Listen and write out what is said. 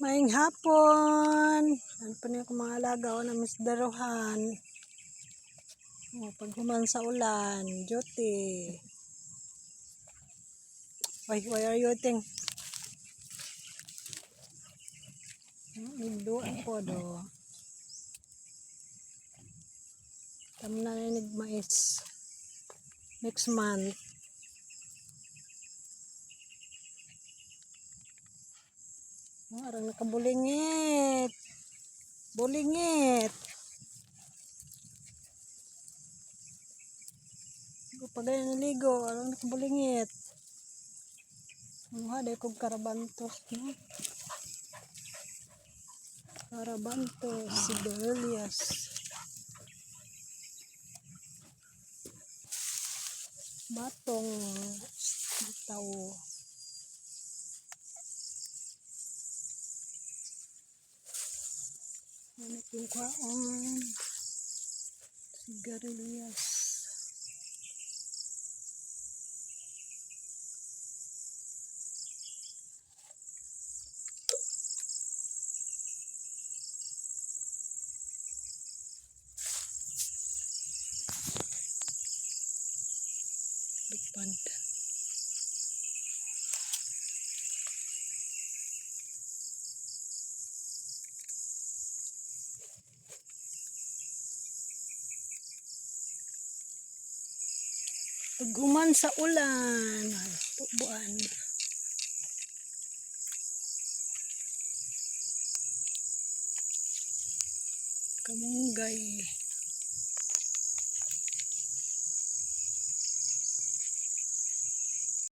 Maing hapon. Ano pa niya kung mga alaga o na misdaruhan. Pag human sa ulan, duty. Why are you eating? Nagduan po do. Kami na mais. Next month. Arang nakabulingit. Bulingit. Pagay naligo, arang nakabulingit. Day kog karabantos, no? Karabantos, sibelias. Batong tao. Ano yung kwaon? Sigarilyas. Lipad. Guman sa ulan. Buwan. Kamunggay.